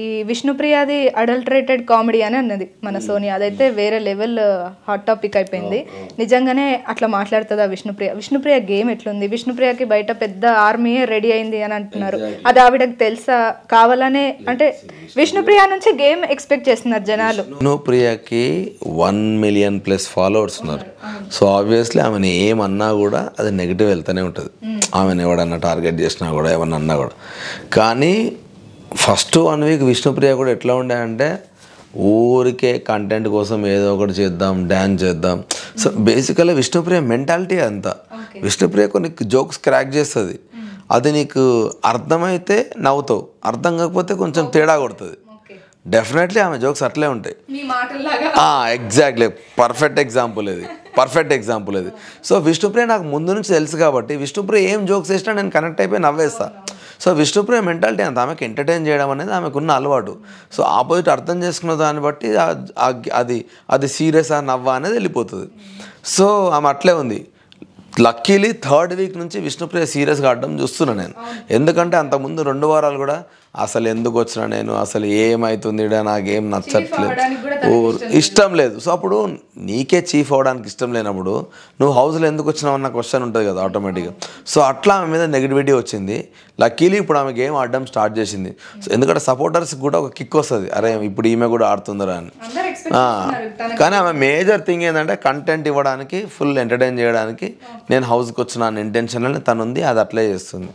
ఈ విష్ణుప్రియది adulterated comedy అని అన్నది మన సోనియా, అదైతే వేరే లెవెల్ హాట్ టాపిక్ అయిపోయింది. నిజంగానే అట్లా మాట్లాడుతుందా విష్ణుప్రియ గేమ్ ఎట్లుంది, విష్ణుప్రియకి బయట పెద్ద ఆర్మీయే రెడీ అయింది అని అంటున్నారు. అది ఆవిడకి తెలుసా, కావాలనే అంటే విష్ణుప్రియ నుంచి గేమ్ ఎక్స్పెక్ట్ చేస్తున్నారు జనాలు. విష్ణుప్రియకి 1 million+ ఫాలోవర్స్ ఉన్నారు. సో ఆబ్వియస్లీ ఆమెను ఏమన్నా కూడా అది నెగిటివ్ వెళ్తూనే ఉంటుంది. ఆమెను ఎవడన్నా టార్గెట్ చేసినా కూడా ఏమన్నా అన్నా కూడా. కానీ ఫస్ట్ 1 week విష్ణుప్రియ కూడా ఎట్లా ఉండే అంటే ఊరికే కంటెంట్ కోసం ఏదో ఒకటి చేద్దాం, డ్యాన్స్ చేద్దాం. సో బేసికల్గా విష్ణుప్రియ మెంటాలిటీ అంతా. విష్ణుప్రియ కొన్ని జోక్స్ క్రాక్ చేస్తుంది, అది నీకు అర్థమైతే నవ్వుతావు, అర్థం కాకపోతే కొంచెం తేడా కొడుతుంది. డెఫినెట్లీ ఆమె జోక్స్ అట్లే ఉంటాయి. ఎగ్జాక్ట్లీ పర్ఫెక్ట్ ఎగ్జాంపుల్ అది. సో విష్ణుప్రియ నాకు ముందు నుంచి తెలుసు కాబట్టి విష్ణుప్రియ ఏం జోక్స్ వేసినా నేను కనెక్ట్ అయిపోయి నవ్వేస్తా. సో విష్ణుప్రియ మెంటాలిటీ అంత, ఆమెకు ఎంటర్టైన్ చేయడం అనేది ఆమెకున్న అలవాటు. సో ఆపోజిట్ అర్థం చేసుకున్న దాన్ని బట్టి అది సీరియస్ నవ్వా అనేది వెళ్ళిపోతుంది. సో ఆమె అట్లే ఉంది. లక్కీలీ 3rd week నుంచి విష్ణుప్రియ సీరియస్గా ఆడడం చూస్తున్నా నేను. ఎందుకంటే అంతకుముందు 2 వారాలు కూడా అసలు ఎందుకు వచ్చినా, నేను అసలు ఏమవుతుంది, నాకేం నచ్చట్లేదు, ఇష్టం లేదు. సో అప్పుడు నీకే చీఫ్ అవ్వడానికి ఇష్టం లేనప్పుడు నువ్వు హౌస్లో ఎందుకు వచ్చినావు అన్న క్వశ్చన్ ఉంటుంది కదా ఆటోమేటిక్గా. సో అట్లా ఆమె మీద నెగిటివిటీ వచ్చింది. లక్కీలీ ఇప్పుడు ఆమె గేమ్ ఆడడం స్టార్ట్ చేసింది. సో ఎందుకంటే సపోర్టర్స్కి కూడా ఒక కిక్ వస్తుంది, అరే ఇప్పుడు ఈమె కూడా ఆడుతుందరా అని. కానీ ఆమె మేజర్ థింగ్ ఏంటంటే కంటెంట్ ఇవ్వడానికి, ఫుల్ ఎంటర్టైన్ చేయడానికి నేను హౌస్కి వచ్చిన ఇంటెన్షన్ తను ఉంది, అది అట్లే చేస్తుంది.